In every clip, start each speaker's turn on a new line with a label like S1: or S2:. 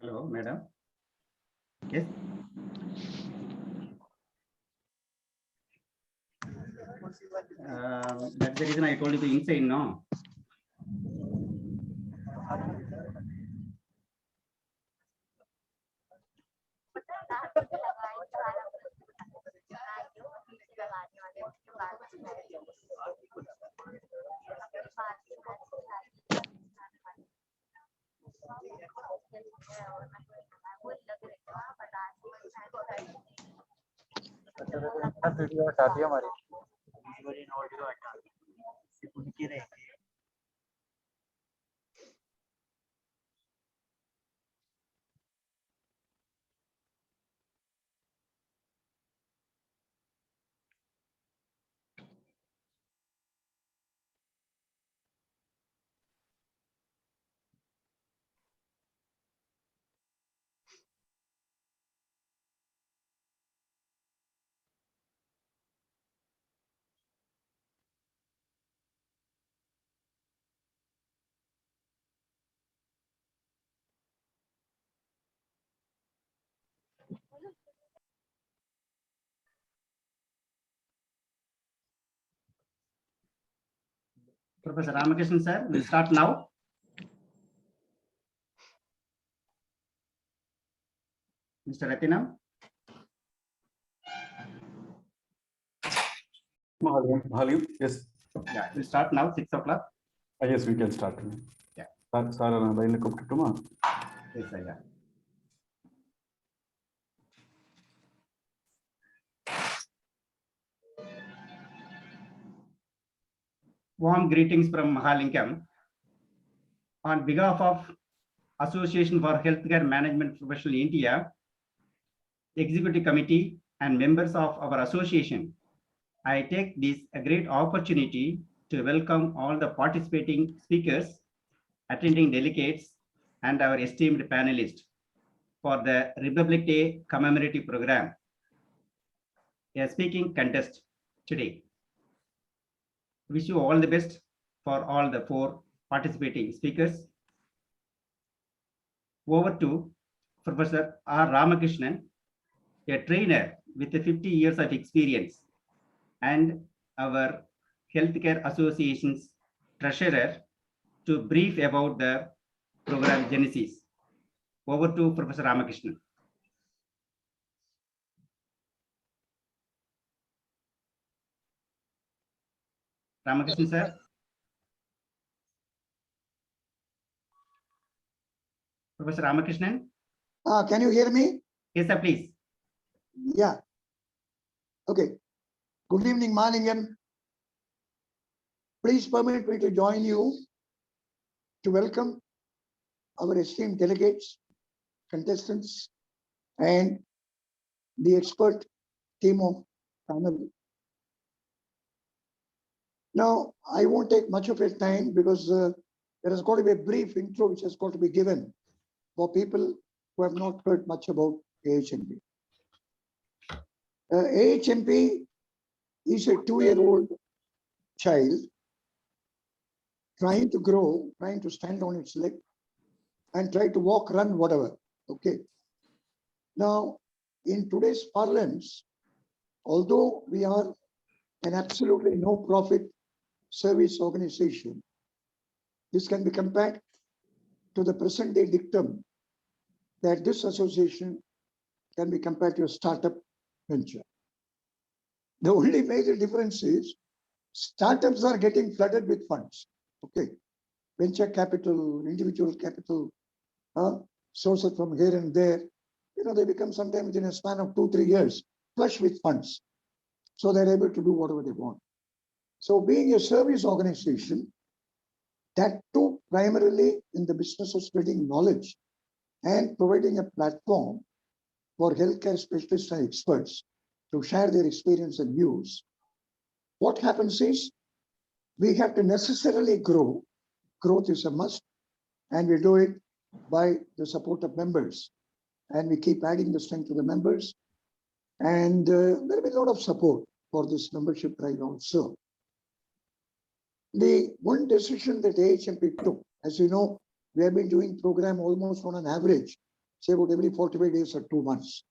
S1: Hello, madam. Yes. That's the reason I told you to inside, no?
S2: Video हटा दी हमारी audio हटा दी उनकी रहेंगे।
S1: Professor Ramakrishnan, sir, we'll start now. Mr. Ratinam.
S3: Mahalim, yes.
S1: Yeah, we'll start now, 6 o'clock.
S3: Yes, we can start.
S1: Yeah.
S3: Sir, line ko
S1: Yes, sir, yeah. Warm greetings from Mahalingam. On behalf of Association for Healthcare Management Professional India, Executive Committee and members of our association, I take this a great opportunity to welcome all the participating speakers, attending delegates, and our esteemed panelists for the Republic Day commemorative program. A speaking contest today. Wish you all the best for all the 4 participating speakers. Over to Professor R. Ramakrishnan, a trainer with 50 years of experience and our Healthcare Association's treasurer, to brief about the program genesis. Over to Professor Ramakrishnan. Ramakrishnan, sir. Professor Ramakrishnan.
S4: Can you hear me?
S1: Yes, sir, please.
S4: Yeah. Okay. Good evening, Malingam. Please permit me to join you to welcome our esteemed delegates, contestants, and the expert team of panel. Now, I won't take much of your time because there has got to be a brief intro which has got to be given for people who have not heard much about AHMP. AHMP is a 2-year-old child trying to grow, trying to stand on its leg and try to walk, run, whatever. Okay. Now, in today's parlance, although we are an absolutely no-profit service organization, this can be compared to the present-day dictum that this association can be compared to a startup venture. The only major difference is startups are getting flooded with funds. Okay, venture capital, individual capital, sources from here and there. You know, they become sometimes within a span of 2-3 years flush with funds, so they're able to do whatever they want. So, being a service organization, that too primarily in the business of spreading knowledge and providing a platform for healthcare specialists and experts to share their experience and views. What happens is we have to necessarily grow. Growth is a must, and we do it by the support of members. And we keep adding the strength to the members. And there will be a lot of support for this membership drive also. The one decision that AHMP took, as you know, we have been doing program almost on an average, say about every 45 days or 2 months,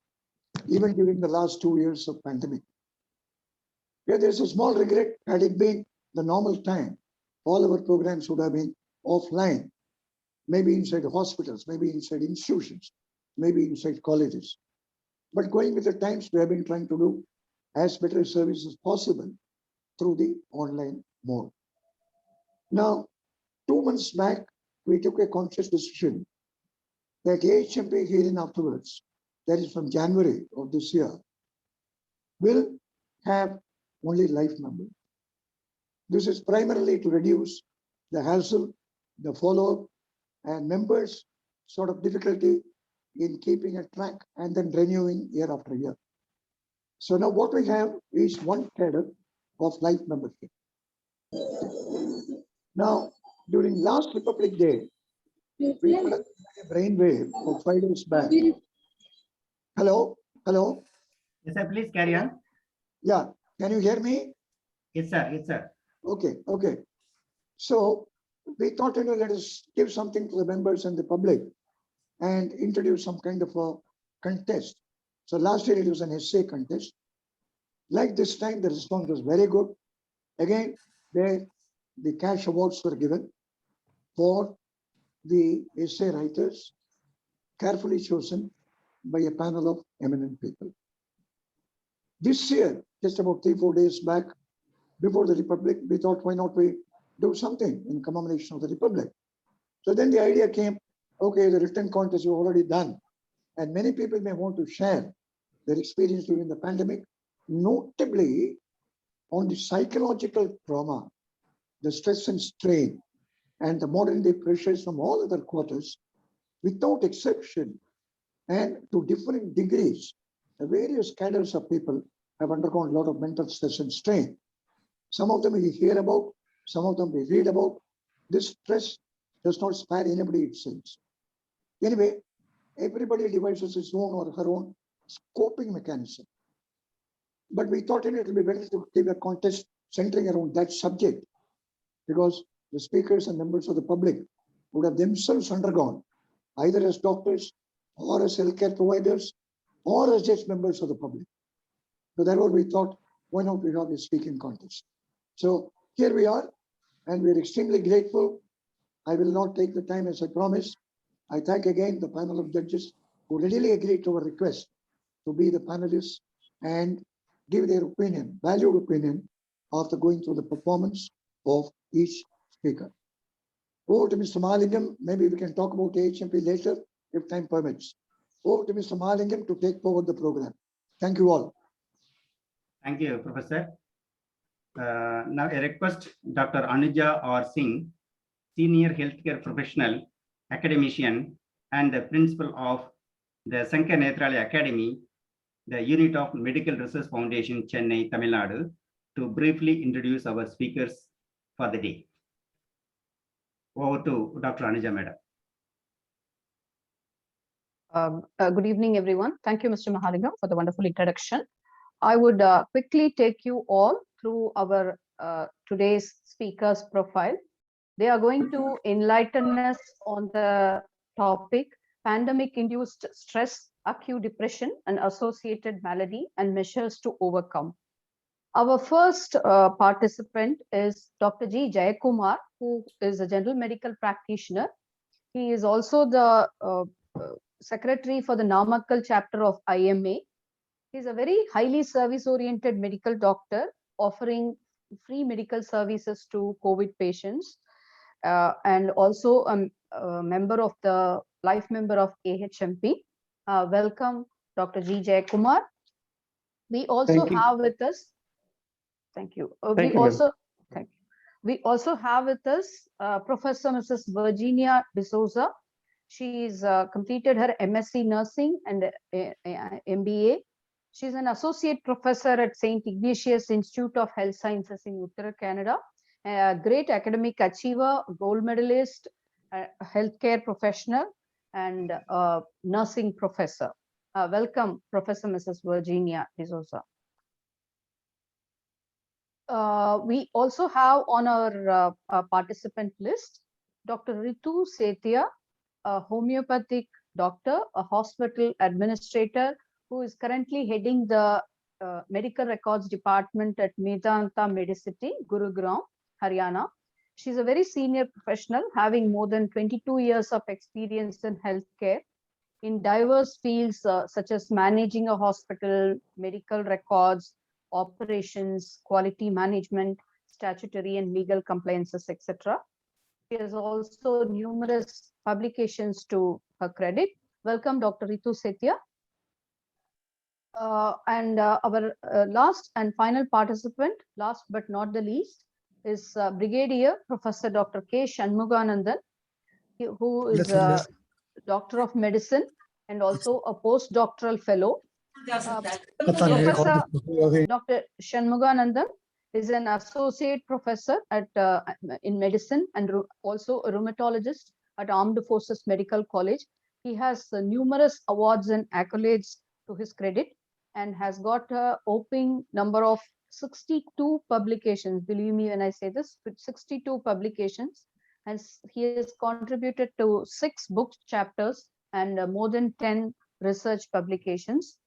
S4: even during the last 2 years of pandemic. Yeah, there's a small regret. Had it been the normal time, all our programs would have been offline, maybe inside hospitals, maybe inside institutions, maybe inside colleges. But going with the times, we have been trying to do as better a service as possible through the online mode. Now, 2 months back, we took a conscious decision that AHMP here and afterwards, that is from January of this year, will have only life members. This is primarily to reduce the hassle, the follow-up, and members' sort of difficulty in keeping a track and then renewing year after year. So now what we have is one cadre of life membership. Now, during last Republic Day, we put a brainwave for 5 days back. Hello? Hello?
S1: Yes, sir, please carry on.
S4: Yeah, can you hear me?
S1: Yes, sir. Yes, sir.
S4: Okay, okay. So we thought, you know, let us give something to the members and the public and introduce some kind of a contest. So last year it was an essay contest. Like this time, the response was very good. Again, there the cash awards were given for the essay writers, carefully chosen by a panel of eminent people. This year, just about 3-4 days back, before the Republic, we thought, why not we do something in commemoration of the Republic? So then the idea came, okay, the written contest you've already done, and many people may want to share their experience during the pandemic, notably on the psychological trauma, the stress and strain, and the modern day pressures from all other quarters, without exception, and to different degrees, the various cadres of people have undergone a lot of mental stress and strain. Some of them we hear about, some of them we read about. This stress does not spare anybody, it seems. Anyway, everybody devises his own or her own coping mechanism. But we thought it would be better to give a contest centering around that subject, because the speakers and members of the public would have themselves undergone, either as doctors or as healthcare providers or as just members of the public. So therefore we thought, why not we have a speaking contest? So here we are. and we're extremely grateful. I will not take the time as I promised. I thank again the panel of judges who readily agreed to our request to be the panelists and give their opinion, valued opinion, after going through the performance of each speaker. Over to Mr. Mahalingam. Maybe we can talk about AHMP later if time permits. Over to Mr. Mahalingam to take forward the program. Thank you all.
S1: Thank you, Professor. Now I request Dr. Anuja R. Singh, Senior Healthcare Professional, Academician, and the Principal of the Sankar Nethralaya Academy, the unit of Medical Research Foundation, Chennai, Tamil Nadu, to briefly introduce our speakers for the day. Over to Dr. Anuja, Madam.
S5: Good evening, everyone. Thank you, Mr. Mahalingam, for the wonderful introduction. I would quickly take you all through our today's speaker's profile. They are going to enlighten us on the topic pandemic-induced stress, acute depression, and associated malady and measures to overcome. Our first participant is Dr. G. Jayakumar, who is a general medical practitioner. He is also the secretary for the Namakkal chapter of IMA. He's a very highly service-oriented medical doctor offering free medical services to COVID patients, and also a member of the life member of AHMP. Welcome, Dr. G. Jayakumar. We also have with us. Thank you. We also have with us Professor Mrs. Virginia D'Souza. She's completed her MSc Nursing and MBA. She's an associate professor at St. Ignatius Institute of Health Sciences in Uttara, Canada. A great academic achiever, gold medalist, healthcare professional, and nursing professor. Welcome, Professor Mrs. Virginia D'Souza. We also have on our participant list Dr. Ritu Setia, a homeopathic doctor, a hospital administrator, who is currently heading the medical records department at Medanta Medicity, Gurugram, Haryana. She's a very senior professional, having more than 22 years of experience in healthcare in diverse fields such as managing a hospital, medical records, operations, quality management, statutory and legal compliances, etc. She has also numerous publications to her credit. Welcome, Dr. Ritu Setia. And our last and final participant, last but not the least, is Brigadier Professor Dr. K. Shanmuganandan, who is a Doctor of Medicine and also a postdoctoral fellow. Professor Dr. Shanmuganandan is an associate professor at in medicine and also a rheumatologist at Armed Forces Medical College. He has numerous awards and accolades to his credit and has got a whopping number of 62 publications. Believe me when I say this, with 62 publications, and he has contributed to 6 book chapters and more than 10 research publications.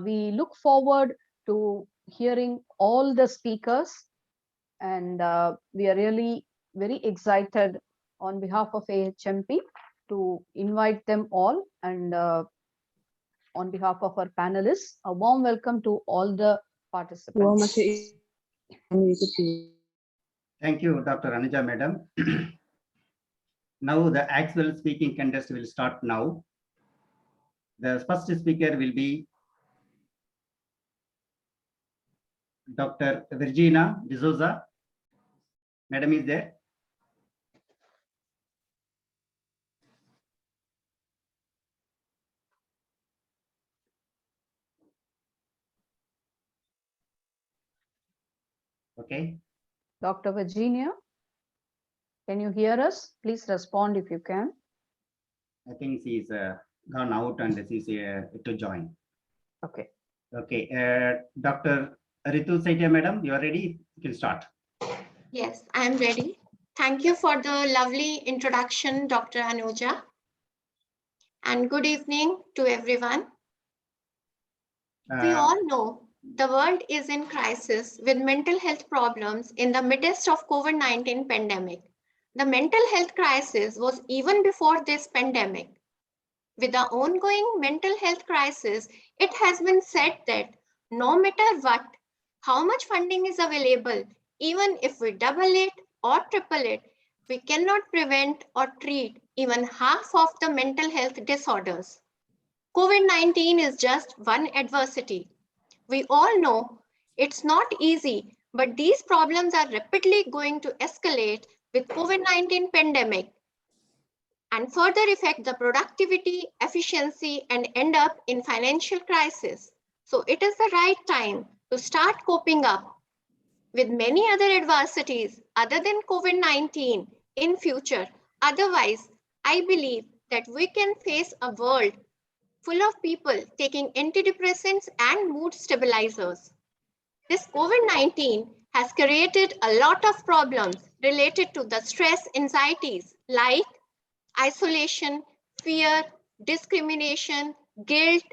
S5: We look forward to hearing all the speakers, and we are really very excited on behalf of AHMP to invite them all, and on behalf of our panelists, a warm welcome to all the participants.
S1: Thank you, Dr. Anuja, Madam. Now the actual speaking contest will start now. The first speaker will be Dr. Virginia D'Souza. Madam is there. Okay.
S5: Dr. Virginia, can you hear us? Please respond if you can.
S1: I think she's gone out and she's to join.
S5: Okay.
S1: Okay. Dr. Ritu Setia, Madam, you are ready? You can start.
S6: Yes, I am ready. Thank you for the lovely introduction, Dr. Anuja. And good evening to everyone. We all know the world is in crisis with mental health problems in the midst of COVID-19 pandemic. The mental health crisis was even before this pandemic. With the ongoing mental health crisis, it has been said that no matter what, how much funding is available, even if we double it or triple it, we cannot prevent or treat even half of the mental health disorders. COVID-19 is just one adversity. We all know it's not easy, but these problems are rapidly going to escalate with COVID-19 pandemic and further affect the productivity, efficiency, and end up in financial crisis. So it is the right time to start coping up with many other adversities other than COVID-19 in future. Otherwise, I believe that we can face a world full of people taking antidepressants and mood stabilizers. This COVID-19 has created a lot of problems related to the stress anxieties like isolation, fear, discrimination, guilt,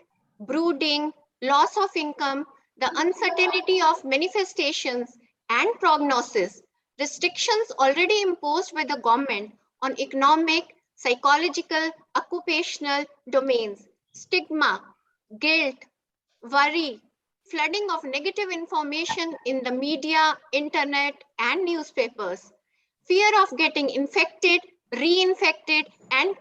S6: brooding, loss of income, the uncertainty of manifestations and prognosis, restrictions already imposed by the government on economic, psychological, occupational domains, stigma, guilt, worry, flooding of negative information in the media, internet, and newspapers, fear of getting infected, reinfected, and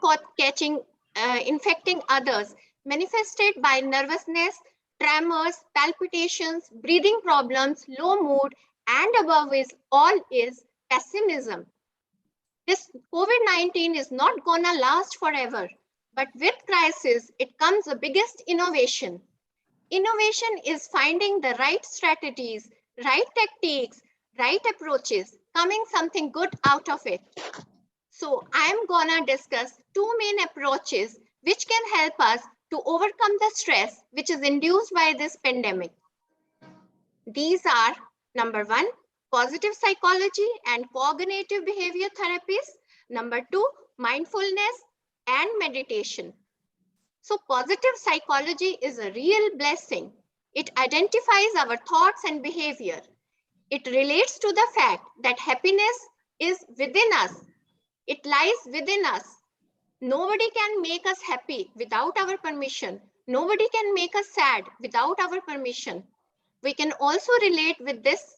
S6: infecting others, manifested by nervousness, tremors, palpitations, breathing problems, low mood, and above all is pessimism. This COVID-19 is not gonna last forever, but with crisis, it comes the biggest innovation. Innovation is finding the right strategies, right tactics, right approaches, coming something good out of it. So I am gonna discuss two main approaches which can help us to overcome the stress which is induced by this pandemic. These are number one, positive psychology and cognitive behavior therapies. Number two, mindfulness and meditation. So positive psychology is a real blessing. It identifies our thoughts and behavior. It relates to the fact that happiness is within us. It lies within us. Nobody can make us happy without our permission. Nobody can make us sad without our permission. We can also relate with this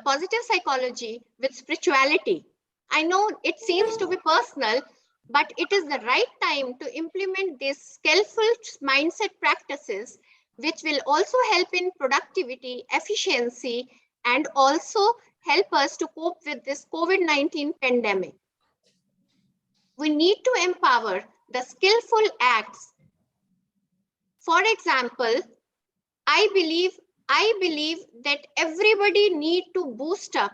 S6: positive psychology with spirituality. I know it seems to be personal, but it is the right time to implement these skillful mindset practices, which will also help in productivity, efficiency, and also help us to cope with this COVID-19 pandemic. We need to empower the skillful acts. For example, I believe that everybody need to boost up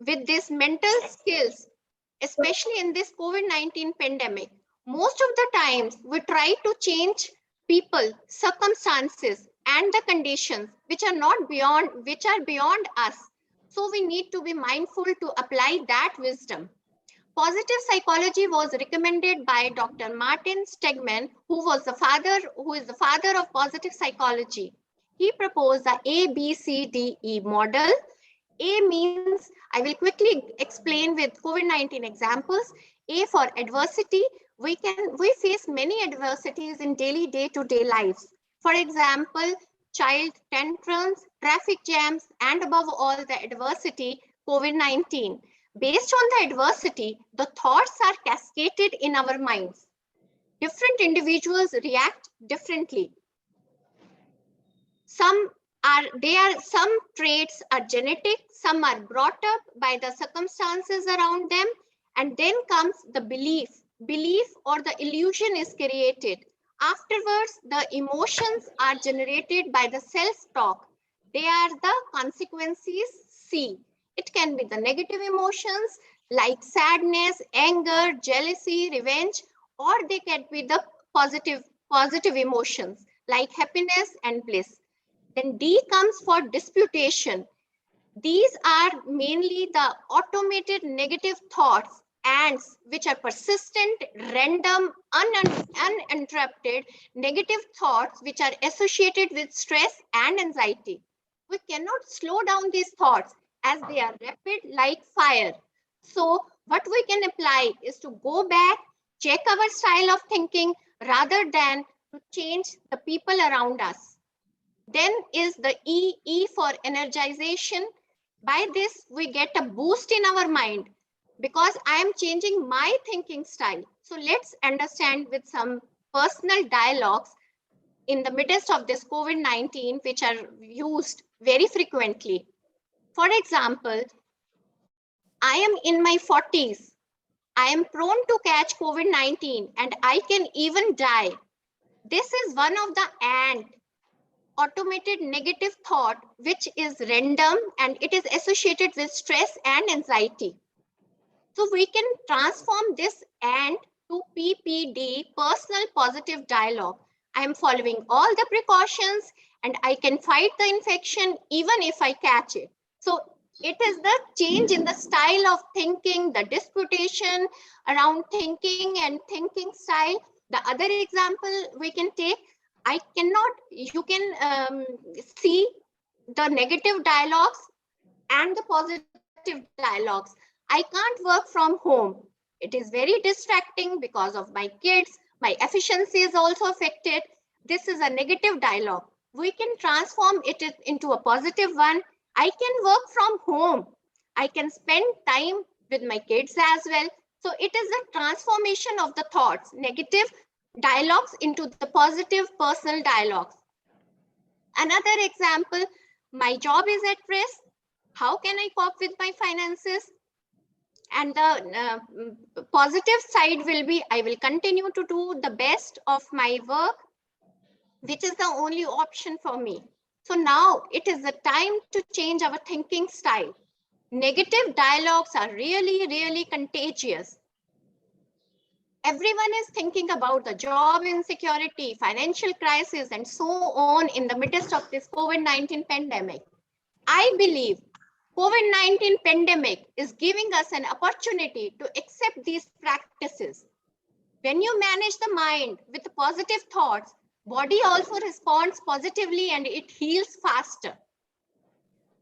S6: with these mental skills, especially in this COVID-19 pandemic. Most of the times we try to change people, circumstances, and the conditions which are beyond us. So we need to be mindful to apply that wisdom. Positive psychology was recommended by Dr. Martin Stegman, who is the father of positive psychology. He proposed the ABCDE model. A means, I will quickly explain with COVID-19 examples. A for adversity. We face many adversities in daily day-to-day lives. For example, child tantrums, traffic jams, and above all the adversity, COVID-19. Based on the adversity, the thoughts are cascaded in our minds. Different individuals react differently. Some traits are genetic, some are brought up by the circumstances around them, and then comes the belief or the illusion is created. Afterwards, the emotions are generated by the self-talk. They are the consequences C. It can be the negative emotions like sadness, anger, jealousy, revenge, or they can be the positive emotions like happiness and bliss. Then D comes for disputation. These are mainly the automated negative thoughts ANTs, which are persistent, random, uninterrupted negative thoughts which are associated with stress and anxiety. We cannot slow down these thoughts as they are rapid like fire. So what we can apply is to go back, check our style of thinking rather than to change the people around us. Then is the E for energization. By this, we get a boost in our mind because I am changing my thinking style. So let's understand with some personal dialogues in the midst of this COVID-19, which are used very frequently. For example, I am in my 40s. I am prone to catch COVID-19 and I can even die. This is one of the ANT, automated negative thought, which is random and it is associated with stress and anxiety. So we can transform this ANT to PPD, personal positive dialogue. I am following all the precautions and I can fight the infection even if I catch it. So it is the change in the style of thinking, the disputation around thinking and thinking style. The other example we can take, you can see the negative dialogues and the positive dialogues. I can't work from home. It is very distracting because of my kids. My efficiency is also affected. This is a negative dialogue. We can transform it into a positive one. I can work from home. I can spend time with my kids as well. So it is a transformation of the thoughts, negative dialogues into the positive personal dialogues. Another example, my job is at risk. How can I cope with my finances? And the positive side will be, I will continue to do the best of my work, which is the only option for me. So now it is the time to change our thinking style. Negative dialogues are really, really contagious. Everyone is thinking about the job insecurity, financial crisis, and so on in the midst of this COVID-19 pandemic. I believe COVID-19 pandemic is giving us an opportunity to accept these practices. When you manage the mind with positive thoughts, body also responds positively and it heals faster.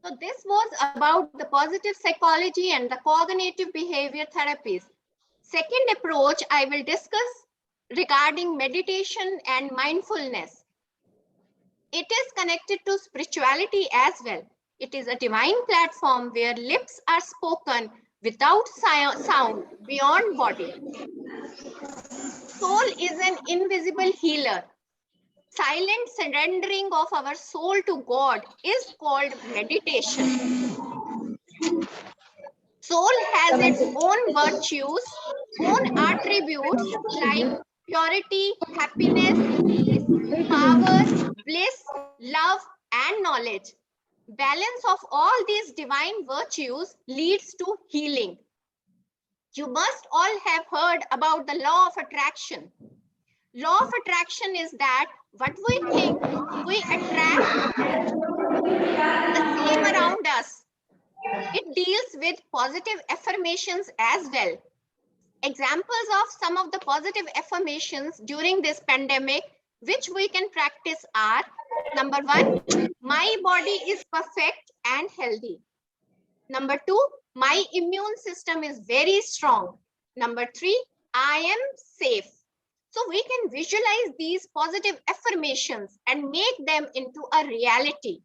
S6: So this was about the positive psychology and the cognitive behavior therapies. Second approach I will discuss regarding meditation and mindfulness. It is connected to spirituality as well. It is a divine platform where lips are spoken without sound beyond body. Soul is an invisible healer. Silent surrendering of our soul to God is called meditation. Soul has its own virtues, own attributes like purity, happiness, peace, power, bliss, love, and knowledge. Balance of all these divine virtues leads to healing. You must all have heard about the law of attraction. Law of attraction is that what we think, we attract the same around us. It deals with positive affirmations as well. Examples of some of the positive affirmations during this pandemic, which we can practice are, number 1, my body is perfect and healthy. Number 2, my immune system is very strong. Number 3, I am safe. So we can visualize these positive affirmations and make them into a reality.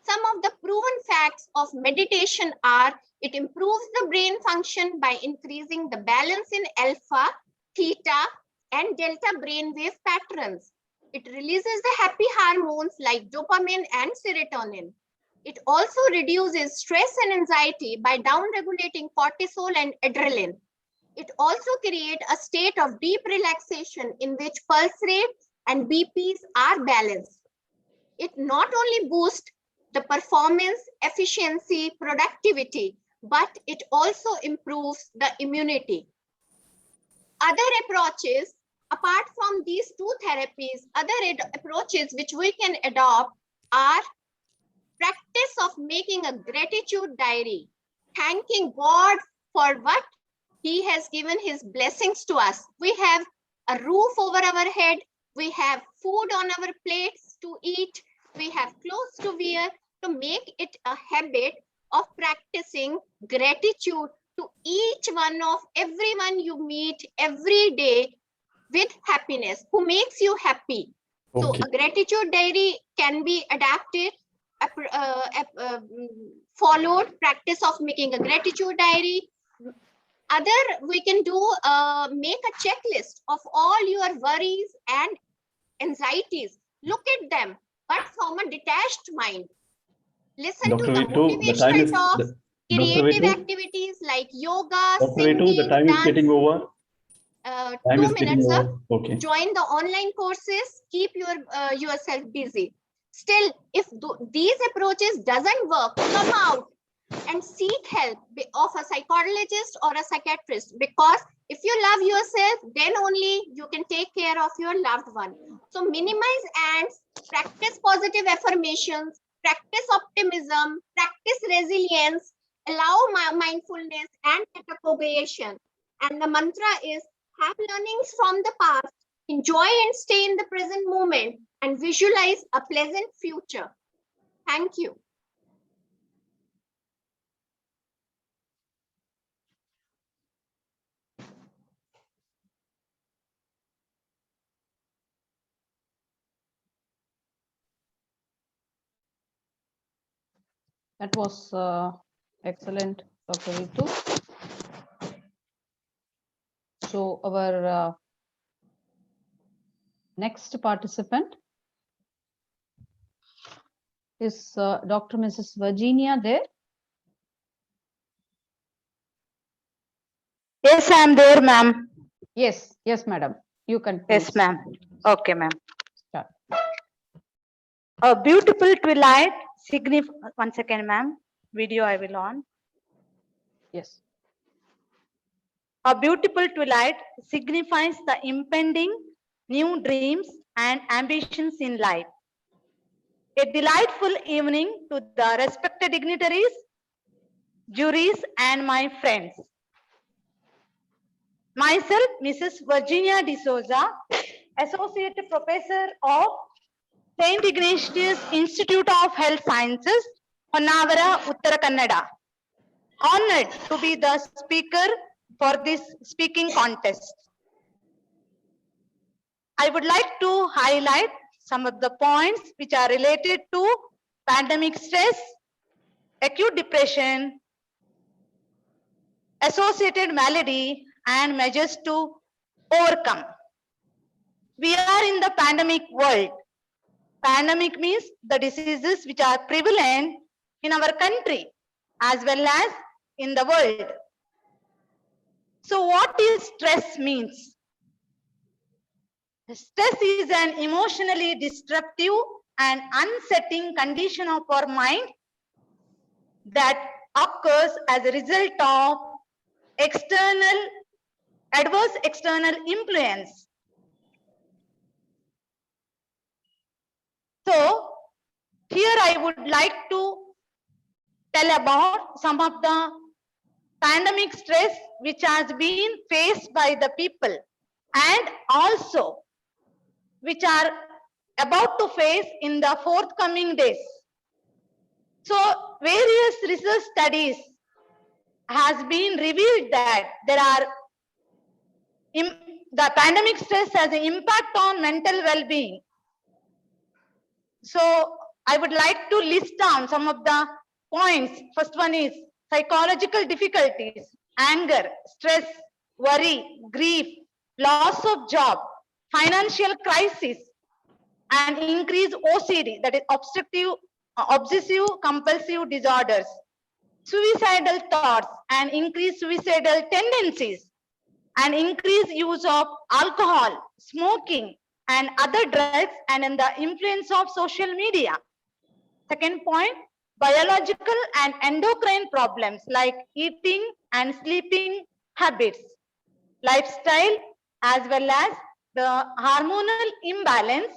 S6: Some of the proven facts of meditation are, it improves the brain function by increasing the balance in alpha, theta, and delta brainwave patterns. It releases the happy hormones like dopamine and serotonin. It also reduces stress and anxiety by downregulating cortisol and adrenaline. It also creates a state of deep relaxation in which pulse rate and BPs are balanced. It not only boosts the performance, efficiency, productivity, but it also improves the immunity. Other approaches, apart from these two therapies, other approaches which we can adopt are practice of making a gratitude diary, thanking God for what He has given his blessings to us. We have a roof over our head. We have food on our plates to eat. We have clothes to wear. To make it a habit of practicing gratitude to each one of everyone you meet every day with happiness, who makes you happy. So
S3: Okay.
S6: a gratitude diary can be adapted, followed practice of making a gratitude diary. We can do make a checklist of all your worries and anxieties. Look at them, but from a detached mind. Listen
S3: Dr.
S6: to the
S3: Vitu, the time
S6: motivational
S3: is
S6: talks,
S3: Dr.
S6: creative
S3: Vitu,
S6: activities like yoga,
S3: Dr. Vitu, the
S6: singing,
S3: time is
S6: dance.
S3: getting over. Time
S6: 2
S3: is getting
S6: minutes, sir.
S3: over. Okay.
S6: Join the online courses. Keep yourself busy. Still, if these approaches doesn't work, come out and seek help of a psychologist or a psychiatrist, because if you love yourself, then only you can take care of your loved one. So minimize ants, practice positive affirmations, practice optimism, practice resilience, allow mindfulness and metacognition. And the mantra is have learnings from the past, enjoy and stay in the present moment, and visualize a pleasant future. Thank you.
S5: That was excellent, Dr. Ritu. So our next participant is Dr. Mrs. Virginia there.
S7: Yes, I am there, ma'am.
S5: Yes, yes, madam. You can.
S7: Yes,
S5: please.
S7: ma'am. Okay, ma'am.
S5: Start.
S7: A beautiful twilight signifies. 1 second, ma'am. Video I will on.
S5: Yes.
S7: A beautiful twilight signifies the impending new dreams and ambitions in life. A delightful evening to the respected dignitaries, juries, and my friends. Myself, Mrs. Virginia D'Souza, Associate Professor of St. Ignatius Institute of Health Sciences, Honnavara, Uttara Kannada. Honored to be the speaker for this speaking contest. I would like to highlight some of the points which are related to pandemic stress, acute depression, associated malady, and measures to overcome. We are in the pandemic world. Pandemic means the diseases which are prevalent in our country as well as in the world. So what is stress means? Stress is an emotionally disruptive and unsettling condition of our mind that occurs as a result of adverse external influence. So here I would like to tell about some of the pandemic stress which has been faced by the people and also which are about to face in the forthcoming days. So various research studies has been revealed that the pandemic stress has an impact on mental well-being. So I would like to list down some of the points. First one is psychological difficulties, anger, stress, worry, grief, loss of job, financial crisis, and increased OCD, that is obsessive compulsive disorders, suicidal thoughts and increased suicidal tendencies, and increased use of alcohol, smoking, and other drugs, and in the influence of social media. Second point, biological and endocrine problems like eating and sleeping habits, lifestyle, as well as the hormonal imbalance.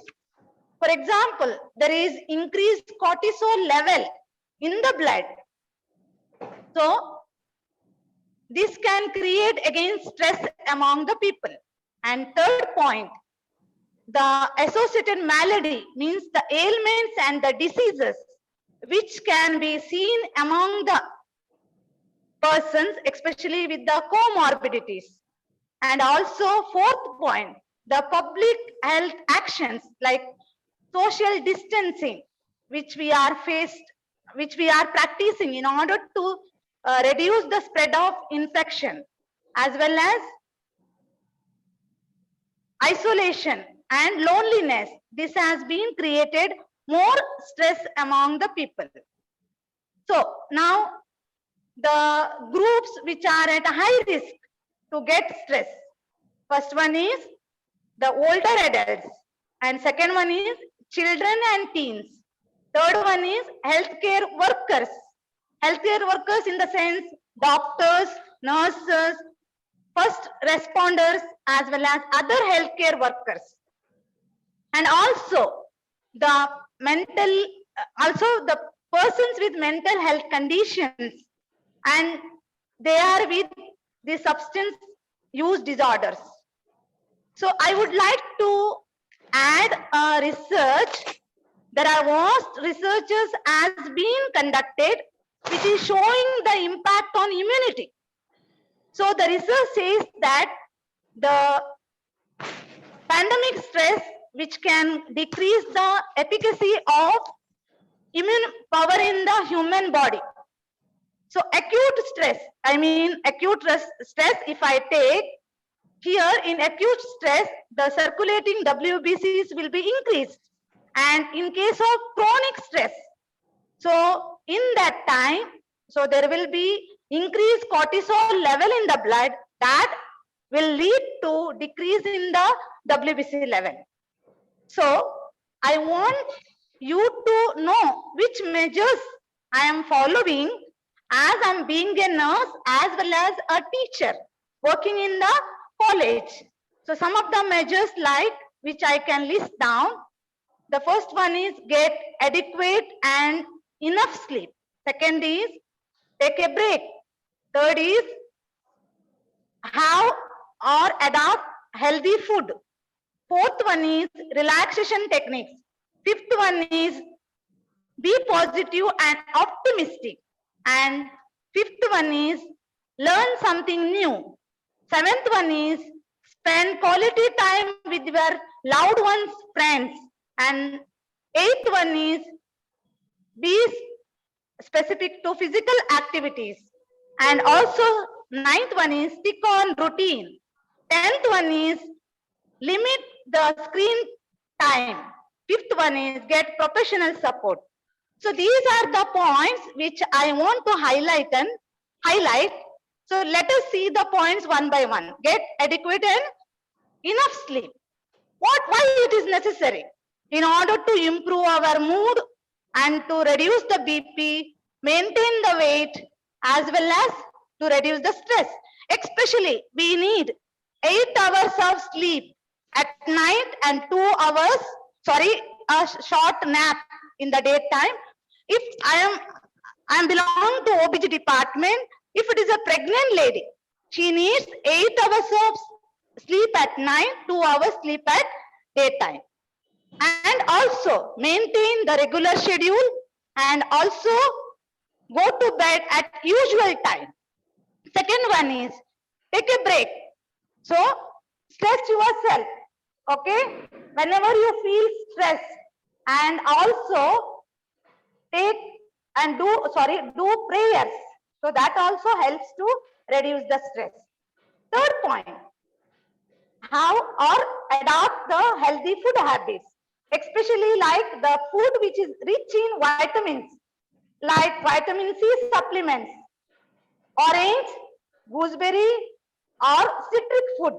S7: For example, there is increased cortisol level in the blood. So, this can create again stress among the people. And third point, the associated malady means the ailments and the diseases which can be seen among the persons, especially with the comorbidities. And also fourth point, the public health actions like social distancing, which we are practicing in order to reduce the spread of infection, as well as isolation and loneliness. This has been created more stress among the people. So now the groups which are at high risk to get stress. First one is the older adults, and second one is children and teens. Third one is healthcare workers. Healthcare workers in the sense doctors, nurses, first responders, as well as other healthcare workers. And also the the persons with mental health conditions, and they are with the substance use disorders. So I would like to add a research. There are vast researches has been conducted which is showing the impact on immunity. So the research says that the pandemic stress which can decrease the efficacy of immune power in the human body. So acute stress, stress, if I take here in acute stress, the circulating WBCs will be increased. And in case of chronic stress, so in that time, so there will be increased cortisol level in the blood that will lead to decrease in the WBC level. So I want you to know which measures I am following as I'm being a nurse as well as a teacher working in the college. So some of the measures like which I can list down. The first one is get adequate and enough sleep. Second is take a break. Third is have or adopt healthy food. Fourth one is relaxation techniques. Fifth one is be positive and optimistic. And fifth one is learn something new. Seventh one is spend quality time with your loved ones, friends. And eighth one is be specific to physical activities. And also ninth one is stick on routine. 10th one is limit the screen time. Fifth one is get professional support. So these are the points which I want to highlight. So let us see the points one by one. Get adequate and enough sleep. Why it is necessary? In order to improve our mood and to reduce the BP, maintain the weight, as well as to reduce the stress. Especially we need 8 hours of sleep at night and 2 hours, a short nap in the daytime. If I am belonging to OBG department, if it is a pregnant lady, she needs 8 hours of sleep at night, 2 hours sleep at daytime. And also maintain the regular schedule and also go to bed at usual time. Second one is take a break. So stress yourself, okay? Whenever you feel stress, and also take and do prayers. So that also helps to reduce the stress. Third point, how or adopt the healthy food habits, especially like the food which is rich in vitamins, like vitamin C supplements, orange, gooseberry or citric food.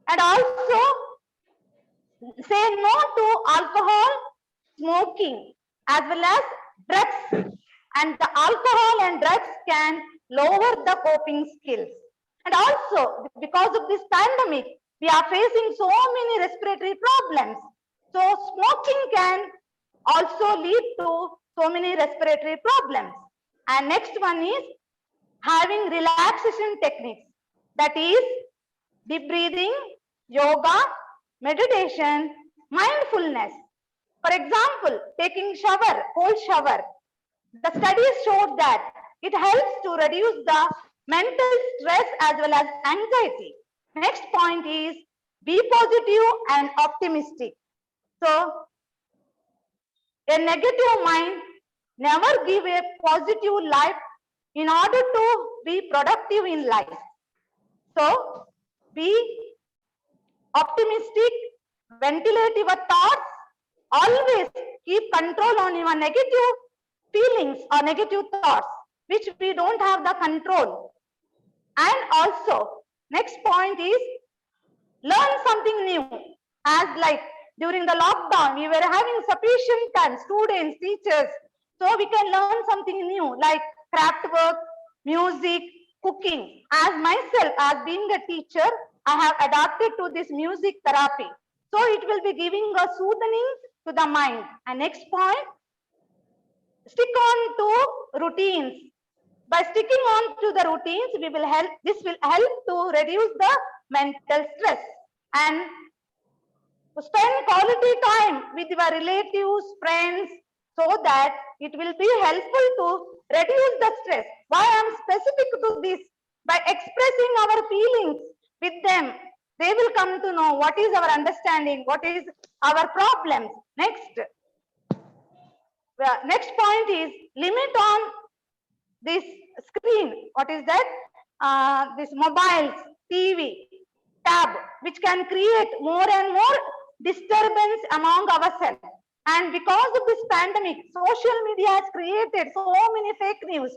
S7: And also say no to alcohol, smoking, as well as drugs. And the alcohol and drugs can lower the coping skills. And also because of this pandemic, we are facing so many respiratory problems. So smoking can also lead to so many respiratory problems. And next one is having relaxation techniques, that is deep breathing, yoga, meditation, mindfulness. For example, taking shower, cold shower. The studies showed that it helps to reduce the mental stress as well as anxiety. Next point is be positive and optimistic. So, a negative mind never give a positive life in order to be productive in life. So, be optimistic, ventilate your thoughts, always keep control on your negative feelings or negative thoughts, which we don't have the control. And also, next point is learn something new. As like during the lockdown, we were having sufficient time, students, teachers, so we can learn something new like craft work, music, cooking. As myself, as being a teacher, I have adapted to this music therapy. So it will be giving a soothing to the mind. And next point, stick on to routines. By sticking on to the routines, this will help to reduce the mental stress and spend quality time with your relatives, friends, so that it will be helpful to reduce the stress. Why I am specific to this? By expressing our feelings with them, they will come to know what is our understanding, what is our problems. Next point is limit on this screen. What is that? This mobiles, TV, tab, which can create more and more disturbance among ourselves. And because of this pandemic, social media has created so many fake news,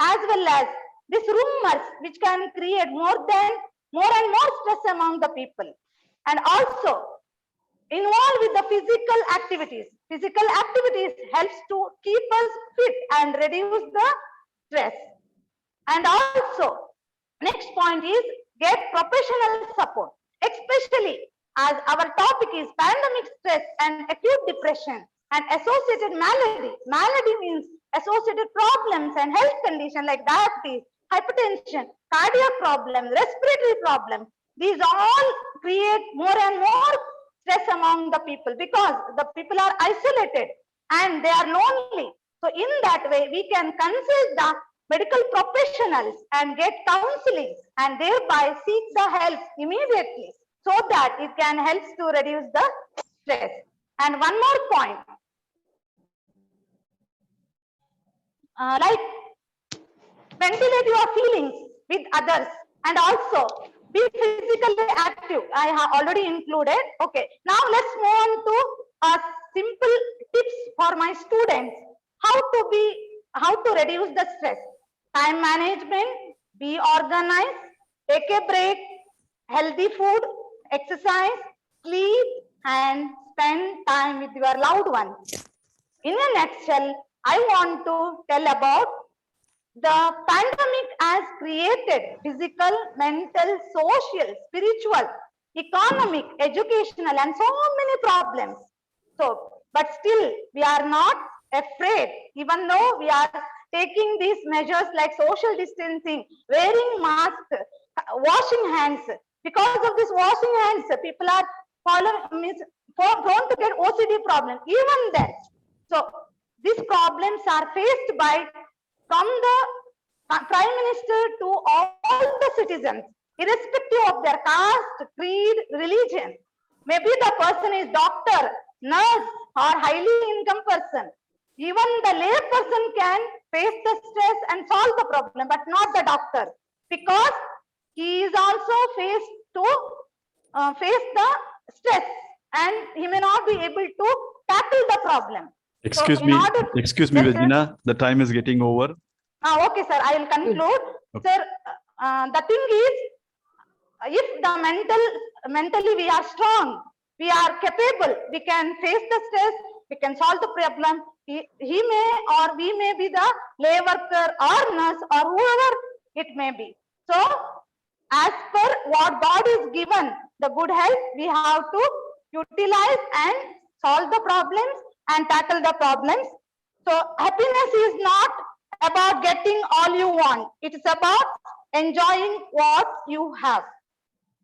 S7: as well as these rumors, which can create more and more stress among the people. And also involved with the physical activities. Physical activities helps to keep us fit and reduce the stress. And also, next point is get professional support, especially as our topic is pandemic stress and acute depression and associated malady. Malady means associated problems and health conditions like diabetes, hypertension, cardiac problems, respiratory problems. These all create more and more stress among the people because the people are isolated and they are lonely. So in that way, we can consult the medical professionals and get counseling and thereby seek the help immediately so that it can help to reduce the stress. And one more point, like ventilate your feelings with others and also be physically active. I have already included. Okay, now let's move on to simple tips for my students. How to reduce the stress. Time management, be organized, take a break, healthy food, exercise, sleep, and spend time with your loved ones. In a nutshell, I want to tell about the pandemic has created physical, mental, social, spiritual, economic, educational, and so many problems. So, but still, we are not afraid, even though we are taking these measures like social distancing, wearing masks, washing hands. Because of this washing hands, people are prone to get OCD problems. Even then, so these problems are faced by from the Prime Minister to all the citizens, irrespective of their caste, creed, religion. Maybe the person is doctor, nurse, or highly income person. Even the lay person can face the stress and solve the problem, but not the doctor, because he is also faced to face the stress and he may not be able to tackle the problem.
S8: Excuse
S7: So
S8: me,
S7: yes,
S8: Regina, the time is getting over.
S7: Okay, sir, I will conclude.
S8: Okay.
S7: Sir, the thing is, if the mentally we are strong, we are capable, we can face the stress, we can solve the problem. He may or we may be the lay worker or nurse or whoever it may be. So, as per what God is given, the good health, we have to utilize and solve the problems and tackle the problems. So, happiness is not about getting all you want. It is about enjoying what you have.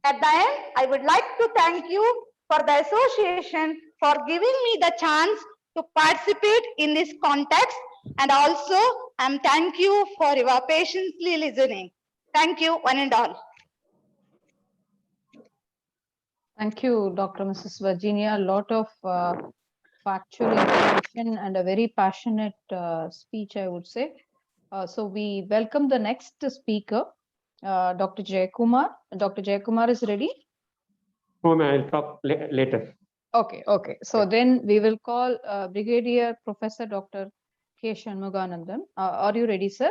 S7: At the end, I would like to thank you for the association for giving me the chance to participate in this context, and also thank you for your patiently listening. Thank you, one and all.
S5: Thank you, Dr. Mrs. Virginia. A lot of factual information and a very passionate speech, I would say. So we welcome the next speaker, Dr. Jayakumar. Dr. Jayakumar is ready?
S9: No, ma'am, I'll talk later.
S5: Okay, okay. So then we will call Brigadier Professor Dr. K. Shanmuganandan. Are you ready, sir?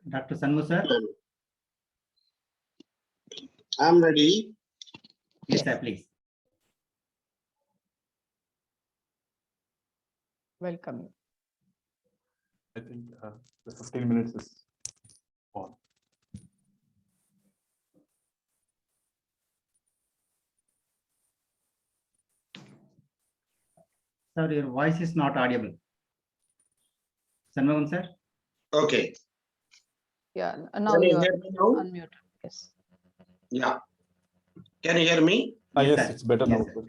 S1: Dr. Sanmu, sir?
S10: I'm ready.
S1: Yes, sir, please.
S5: Welcome.
S8: I think the 15 minutes is on.
S1: Sir, your voice is not audible. Sanmohan, sir?
S10: Okay.
S5: Yeah, now
S10: Can
S5: you
S10: you
S5: are
S10: hear me now?
S5: unmuted. Yes.
S10: Yeah. Can you hear me?
S8: Yes,
S1: sir.
S8: it's better
S1: Yes,
S8: now.
S1: sir.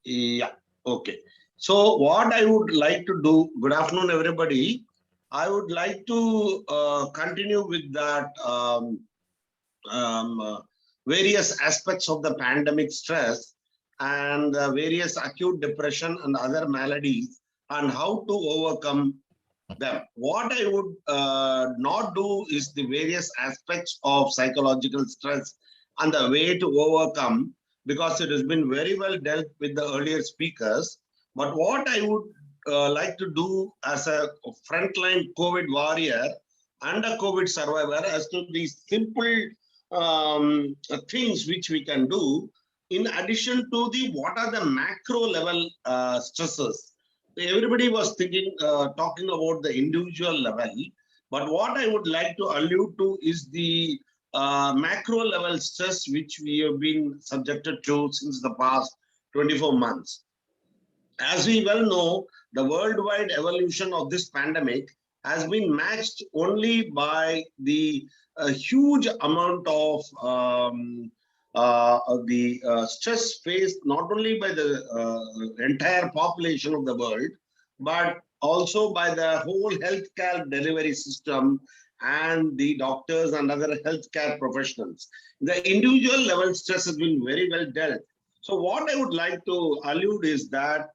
S10: Yeah. Okay. So what I would like to do, good afternoon, everybody. I would like to continue with that various aspects of the pandemic stress and various acute depression and other maladies and how to overcome them. What I would not do is the various aspects of psychological stress and the way to overcome, because it has been very well dealt with the earlier speakers. But what I would like to do as a frontline COVID warrior and a COVID survivor as to these simple things which we can do in addition to the what are the macro level stresses. Everybody was thinking, talking about the individual level, but what I would like to allude to is the macro level stress which we have been subjected to since the past 24 months. As we well know, the worldwide evolution of this pandemic has been matched only by the huge amount of stress faced not only by the entire population of the world, but also by the whole healthcare delivery system and the doctors and other healthcare professionals. The individual level stress has been very well dealt. So what I would like to allude is that